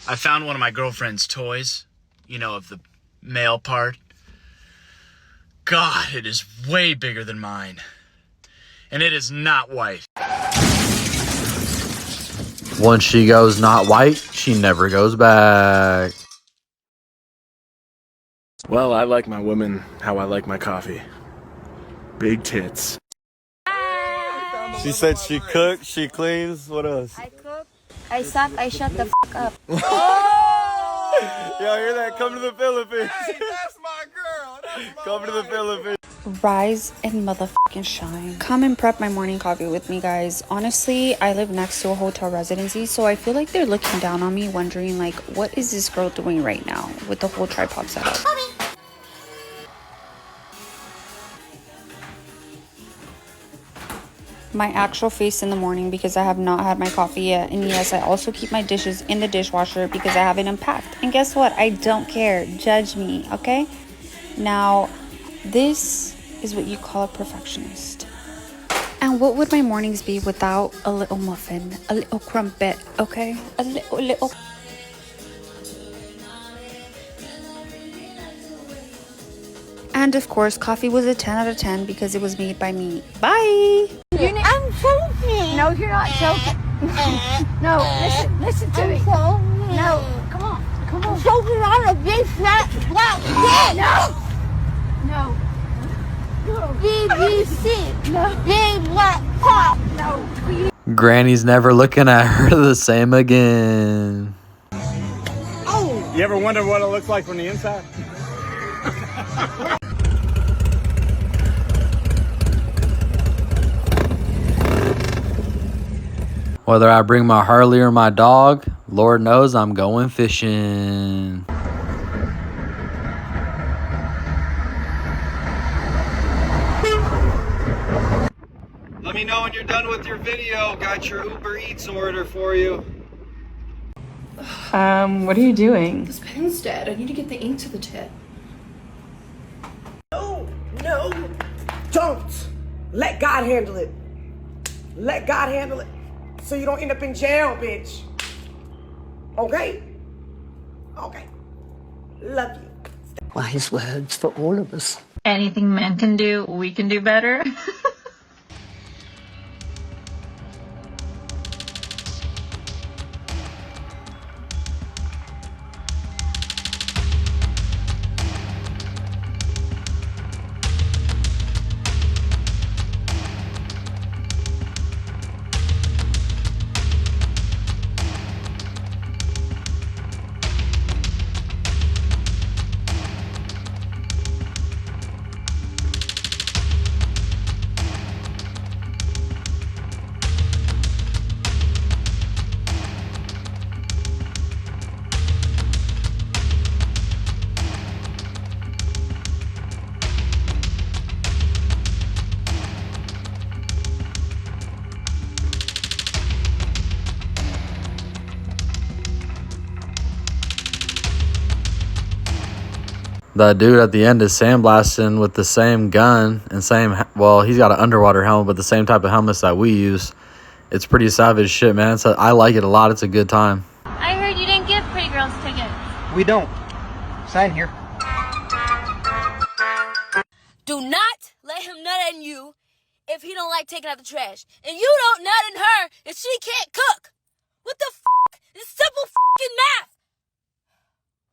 I found one of my girlfriend's toys, you know, of the male part. God, it is way bigger than mine. And it is not white. Once she goes not white, she never goes back. Well, I like my women how I like my coffee. Big tits. She said she cooks, she cleans, what else? I cook, I suck, I shut the f up. Oh! Y'all hear that? Come to the Philippines. Hey, that's my girl. That's my Come to the Philippines. Rise and motherfucking shine. Come and prep my morning coffee with me, guys. Honestly, I live next to a hotel residency, so I feel like they're looking down on me, wondering like, what is this girl doing right now with the whole tripod setup? My actual face in the morning because I have not had my coffee yet. And yes, I also keep my dishes in the dishwasher because I haven't unpacked. And guess what? I don't care. Judge me, okay? Now, this is what you call a perfectionist. And what would my mornings be without a little muffin, a little crumpet, okay? A little. And of course, coffee was a 10 out of 10 because it was made by me. Bye! I'm joking. No, you're not joking. No, listen to me. No, come on. I'm choking on a big fat black dick. No. BBC. No. Big black cock. No. Granny's never looking at her the same again. Oh! You ever wonder what it looks like from the inside? Whether I bring my Harley or my dog, Lord knows I'm going fishing. Let me know when you're done with your video. Got your Uber Eats order for you. What are you doing? This pen's dead. I need to get the ink to the tip. No, don't. Let God handle it. Let God handle it. So you don't end up in jail, bitch. Okay? Okay. Love you. Wise words for all of us. Anything men can do, we can do better. That dude at the end is sandblasting with the same gun and same, well, he's got an underwater helmet, but the same type of helmets that we use. It's pretty savage shit, man. So I like it a lot. It's a good time. I heard you didn't give Pretty Girls tickets. We don't. Sign here. Do not let him nut in you if he don't like taking out the trash. And you don't nut in her if she can't cook. What the f***? It's simple f***ing math.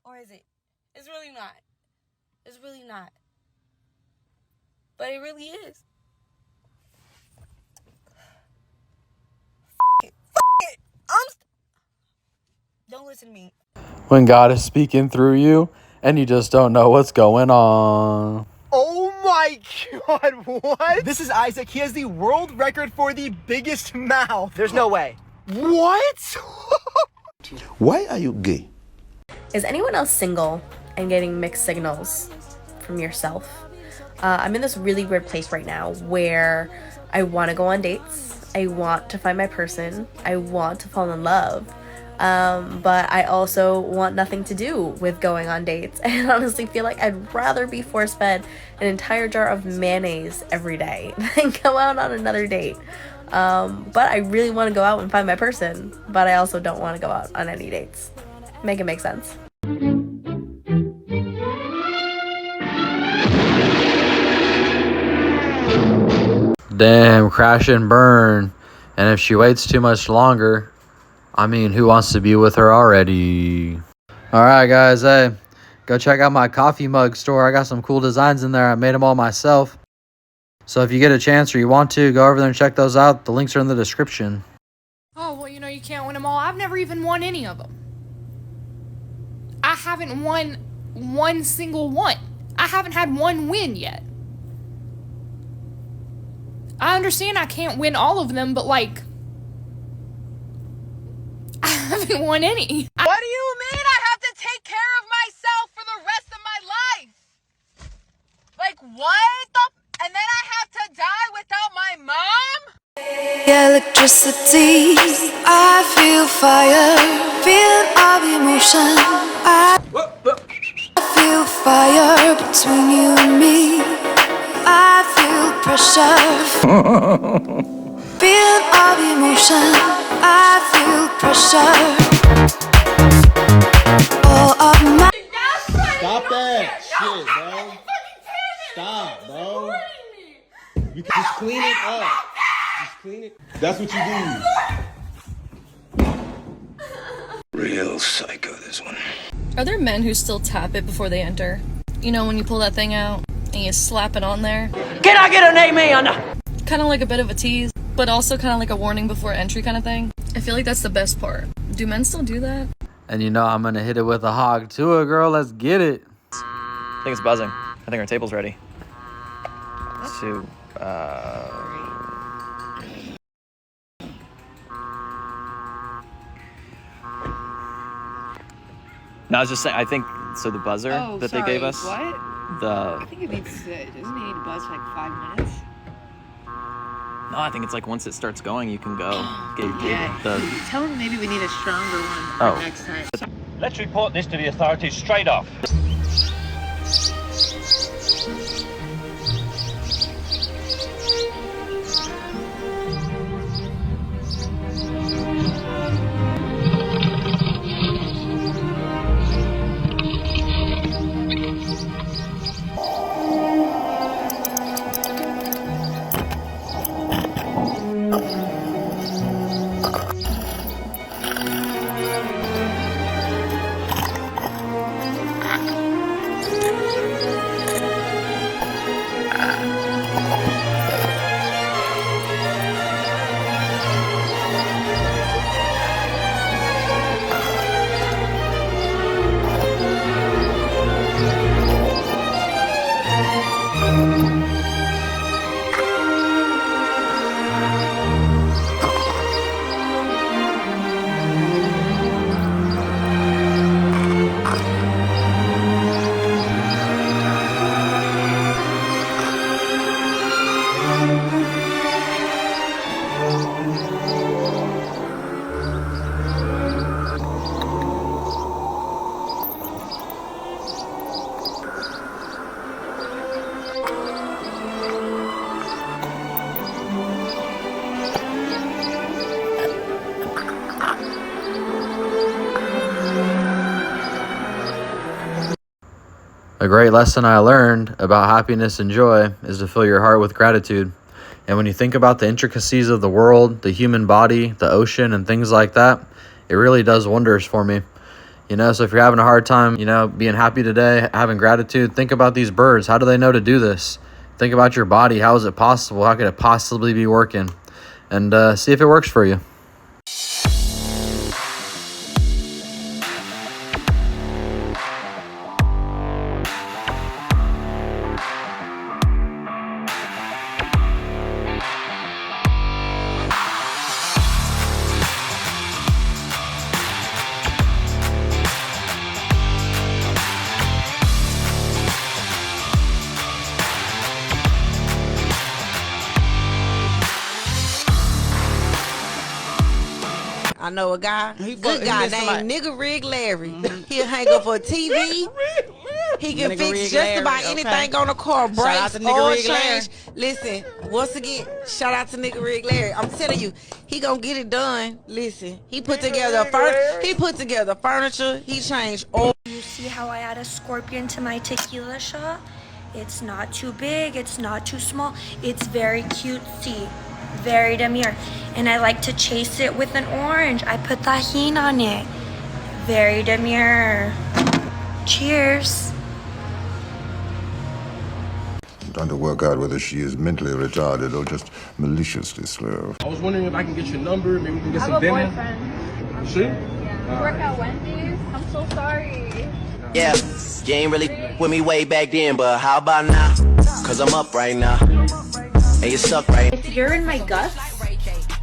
Or is it? It's really not. It's really not. But it really is. F*** it. Don't listen to me. When God is speaking through you and you just don't know what's going on. Oh my god, what? This is Isaac. He has the world record for the biggest mouth. There's no way. What? Why are you gay? Is anyone else single and getting mixed signals from yourself? I'm in this really weird place right now where I want to go on dates. I want to find my person. I want to fall in love. But I also want nothing to do with going on dates. And honestly feel like I'd rather be force-fed an entire jar of mayonnaise every day than go out on another date. But I really want to go out and find my person. But I also don't want to go out on any dates. Make it make sense. Damn, crash and burn. And if she waits too much longer, I mean, who wants to be with her already? Alright guys, hey, go check out my coffee mug store. I got some cool designs in there. I made them all myself. So if you get a chance or you want to, go over there and check those out. The links are in the description. Oh, well, you know, you can't win them all. I've never even won any of them. I haven't won one single one. I haven't had one win yet. I understand I can't win all of them, but like, I haven't won any. What do you mean I have to take care of myself for the rest of my life? Like what the? And then I have to die without my mom? Electricity, I feel fire, feeling of emotion. I feel fire between you and me. I feel pressure, feeling of emotion. I feel pressure. All of my. Stop that shit, bro. Stop, bro. You can just clean it up. Just clean it. That's what you do. Real psycho, this one. Are there men who still tap it before they enter? You know, when you pull that thing out and you slap it on there? Can I get an amen? Kind of like a bit of a tease, but also kind of like a warning before entry kind of thing. I feel like that's the best part. Do men still do that? And you know I'm gonna hit it with a hog to it, girl. Let's get it. I think it's buzzing. I think our table's ready. To, No, I was just saying, I think, so the buzzer that they gave us. What? I think it needs to, doesn't it need to buzz for like 5 minutes? No, I think it's like once it starts going, you can go. Tell them maybe we need a stronger one Oh. for next time. Let's report this to the authorities straight off. A great lesson I learned about happiness and joy is to fill your heart with gratitude. And when you think about the intricacies of the world, the human body, the ocean, and things like that, it really does wonders for me. You know, so if you're having a hard time, you know, being happy today, having gratitude, think about these birds. How do they know to do this? Think about your body. How is it possible? How could it possibly be working? And see if it works for you. I know a guy, good guy named Nigga Rig Larry. He'll hang up for a TV. He can Nigga fix Rig just Larry, about okay. anything on the car. Shout out Brakes, to Nigga oil Rig Larry. change. Listen, once again, shout out to nigga Rig Larry. I'm telling you, he gonna get it done. Listen, he put together furniture. He changed oil. You see how I add a scorpion to my tequila shot? It's not too big, it's not too small. It's very cutesy, very demure. And I like to chase it with an orange. I put tahini on it. Very demure. Cheers. I'm trying to work out whether she is mentally retarded or just maliciously slow. I was wondering if I can get your number, maybe we can get some dinner. I have a boyfriend. Sure? Yeah. You work at Wendy's? I'm so sorry. Yeah, you ain't really with me way back then, but how about now? Cause I'm up right now. And you suck right. If you're in my guts,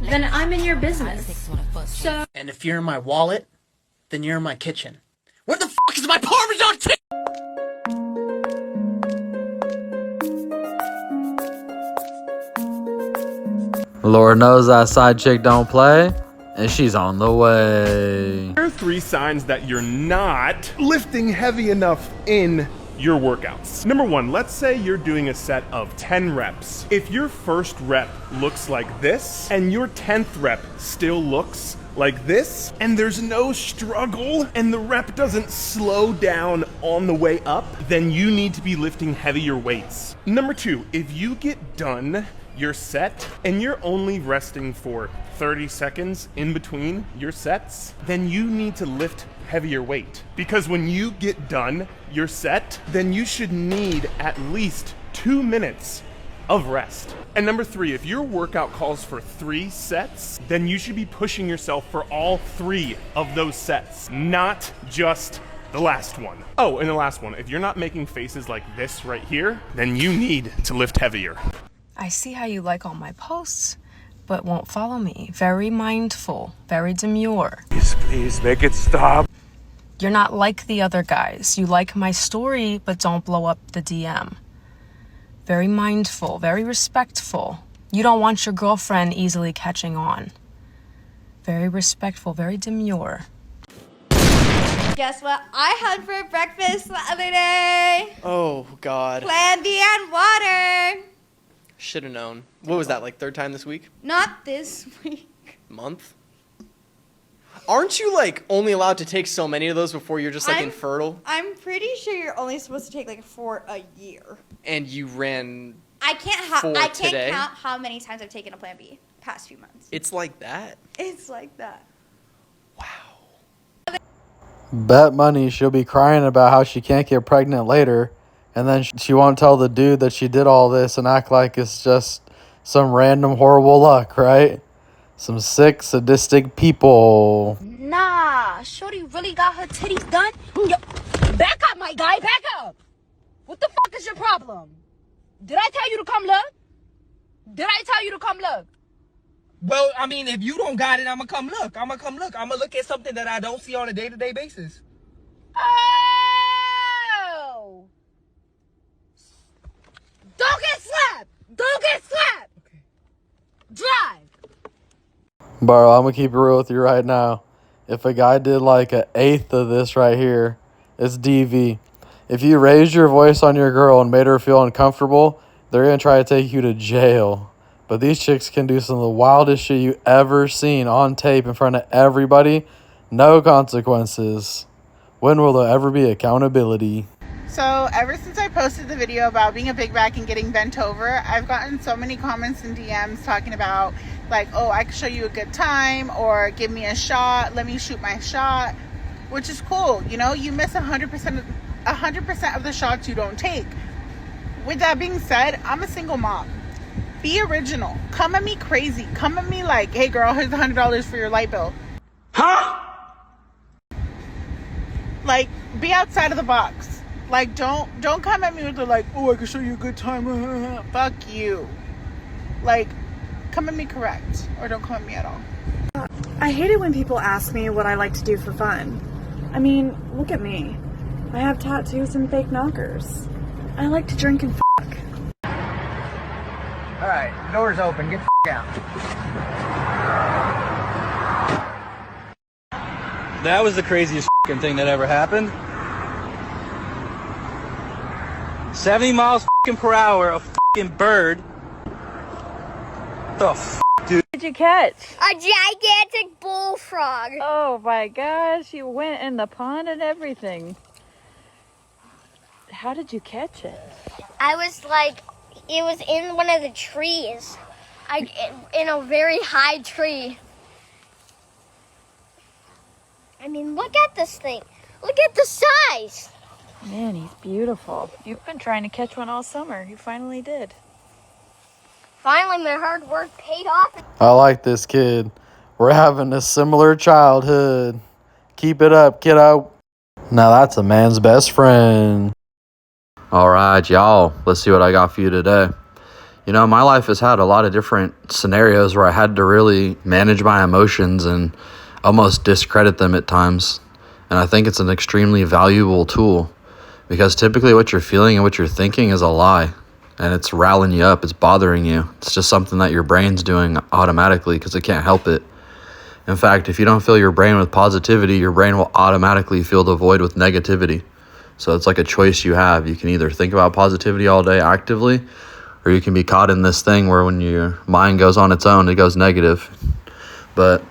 then I'm in your business. So. And if you're in my wallet, then you're in my kitchen. Where the fuck is my Parmesan chicken? Lord knows that side chick don't play, and she's on the way. Here are 3 signs that you're not lifting heavy enough in your workouts. Number 1, let's say you're doing a set of 10 reps. If your first rep looks like this, and your 10th rep still looks like this, and there's no struggle, and the rep doesn't slow down on the way up, then you need to be lifting heavier weights. Number 2, if you get done your set and you're only resting for 30 seconds in between your sets, then you need to lift heavier weight. Because when you get done your set, then you should need at least 2 minutes of rest. And number 3, if your workout calls for 3 sets, then you should be pushing yourself for all 3 of those sets, not just the last one. Oh, and the last one, if you're not making faces like this right here, then you need to lift heavier. I see how you like all my posts, but won't follow me. Very mindful, very demure. Please make it stop. You're not like the other guys. You like my story, but don't blow up the DM. Very mindful, very respectful. You don't want your girlfriend easily catching on. Very respectful, very demure. Guess what I had for breakfast the other day? Oh, God. Plan B and water. Should have known. What was that, like 3rd time this week? Not this week. Month? Aren't you, like, only allowed to take so many of those before you're just, like, infertile? I'm pretty sure you're only supposed to take, like, 4 a year. And you ran I can't count how many times I've taken a Plan B past few months. It's like that? It's like that. Bet money she'll be crying about how she can't get pregnant later, and then she won't tell the dude that she did all this and act like it's just some random horrible luck, right? Some sick, sadistic people. Nah, shorty really got her titties done. Yo, back up, my guy, back up. What the fuck is your problem? Did I tell you to come look? Did I tell you to come look? Well, I mean, if you don't got it, I'm going to come look. I'm going to look at something that I don't see on a day-to-day basis. Oh! Don't get slapped! Don't get slapped! Okay. Drive! Bro, I'm gonna keep it real with you right now. If a guy did like 1/8 of this right here, it's DV. If you raised your voice on your girl and made her feel uncomfortable, they're gonna try to take you to jail. But these chicks can do some of the wildest shit you ever seen on tape in front of everybody. No consequences. When will there ever be accountability? So ever since I posted the video about being a big back and getting bent over, I've gotten so many comments and DMs talking about like, oh, I can show you a good time, or give me a shot, let me shoot my shot, which is cool. You know, you miss 100% of the shots you don't take. With that being said, I'm a single mom. Be original. Come at me crazy. Come at me like, hey girl, here's $100 for your light bill. Huh? Like, be outside of the box. Like, don't come at me with the like, oh, I can show you a good time. Fuck you. Like, come at me correct, or don't come at me at all. I hate it when people ask me what I like to do for fun. I mean, look at me. I have tattoos and fake knockers. I like to drink and fuck. Alright, door's open. Get the out. That was the craziest thing that ever happened. 70 miles per hour, a bird. The dude? What did you catch? A gigantic bullfrog. Oh my gosh, you went in the pond and everything. How did you catch it? I was like, it was in one of the trees. In a very high tree. I mean, look at this thing. Look at the size. Man, he's beautiful. You've been trying to catch one all summer. You finally did. Finally, my hard work paid off. I like this kid. We're having a similar childhood. Keep it up, kiddo. Now that's a man's best friend. All right, y'all. Let's see what I got for you today. You know, my life has had a lot of different scenarios where I had to really manage my emotions and almost discredit them at times. And I think it's an extremely valuable tool because typically what you're feeling and what you're thinking is a lie. And it's riling you up. It's bothering you. It's just something that your brain's doing automatically because it can't help it. In fact, if you don't fill your brain with positivity, your brain will automatically fill the void with negativity. So it's like a choice you have. You can either think about positivity all day actively, or you can be caught in this thing where when your mind goes on its own, it goes negative. But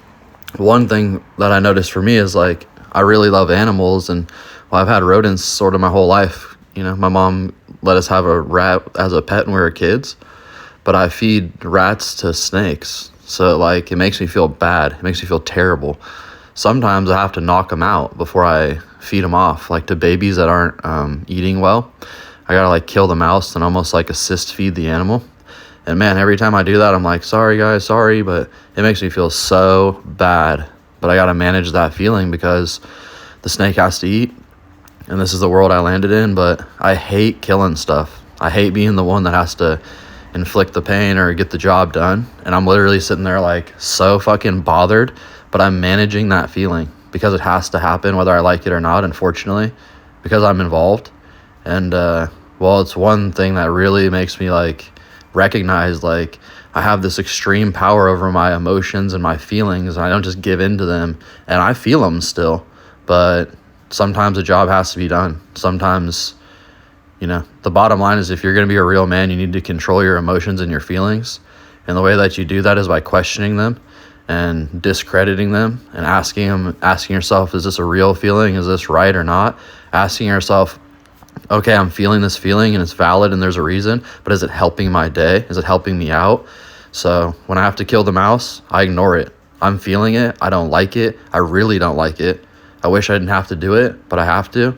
one thing that I noticed for me is like, I really love animals, and well, I've had rodents sort of my whole life. You know, my mom let us have a rat as a pet when we were kids, but I feed rats to snakes. So like, it makes me feel bad. It makes me feel terrible. Sometimes I have to knock them out before I feed them off. Like to babies that aren't eating well, I gotta like kill the mouse and almost like assist feed the animal. And man, every time I do that, I'm like, sorry guys, sorry, but it makes me feel so bad. But I gotta manage that feeling because the snake has to eat, and this is the world I landed in. But I hate killing stuff. I hate being the one that has to inflict the pain or get the job done. And I'm literally sitting there like so fucking bothered, but I'm managing that feeling because it has to happen whether I like it or not, unfortunately, because I'm involved. And well, it's one thing that really makes me like recognize like I have this extreme power over my emotions and my feelings, and I don't just give in to them, and I feel them still, but sometimes the job has to be done. Sometimes, you know, the bottom line is if you're going to be a real man, you need to control your emotions and your feelings, and the way that you do that is by questioning them and discrediting them and asking yourself, is this a real feeling? Is this right or not? Asking yourself, okay, I'm feeling this feeling and it's valid and there's a reason, but is it helping my day? Is it helping me out? So when I have to kill the mouse, I ignore it. I'm feeling it. I don't like it. I really don't like it. I wish I didn't have to do it, but I have to.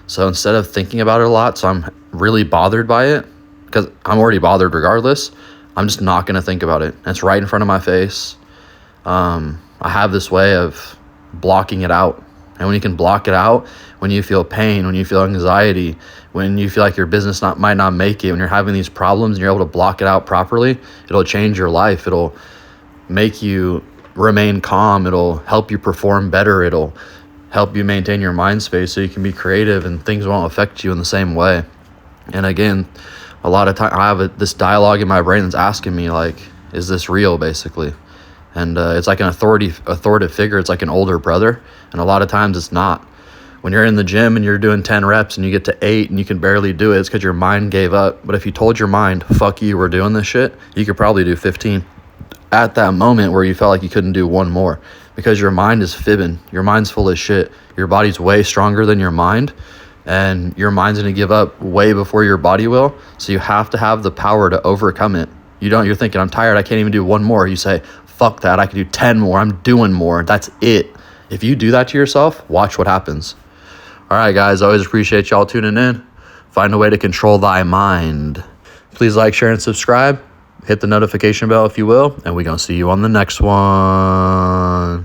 So instead of thinking about it a lot, so I'm really bothered by it, because I'm already bothered regardless, I'm just not going to think about it. It's right in front of my face. I have this way of blocking it out. And when you can block it out, when you feel pain, when you feel anxiety, when you feel like your business might not make it, when you're having these problems and you're able to block it out properly, it'll change your life. It'll make you remain calm. It'll help you perform better. It'll help you maintain your mind space so you can be creative and things won't affect you in the same way. And again, a lot of time I have this dialogue in my brain that's asking me like, is this real, basically? And it's like an authoritative figure. It's like an older brother. And a lot of times it's not. When you're in the gym and you're doing 10 reps and you get to 8 and you can barely do it, it's because your mind gave up. But if you told your mind, fuck you, we're doing this shit, you could probably do 15 at that moment where you felt like you couldn't do one more. Because your mind is fibbing. Your mind's full of shit. Your body's way stronger than your mind. And your mind's going to give up way before your body will. So you have to have the power to overcome it. You're thinking, I'm tired, I can't even do one more. You say, fuck that, I can do 10 more, I'm doing more, that's it. If you do that to yourself, watch what happens. All right, guys, I always appreciate y'all tuning in. Find a way to control thy mind. Please like, share, and subscribe. Hit the notification bell if you will, and we're going to see you on the next one.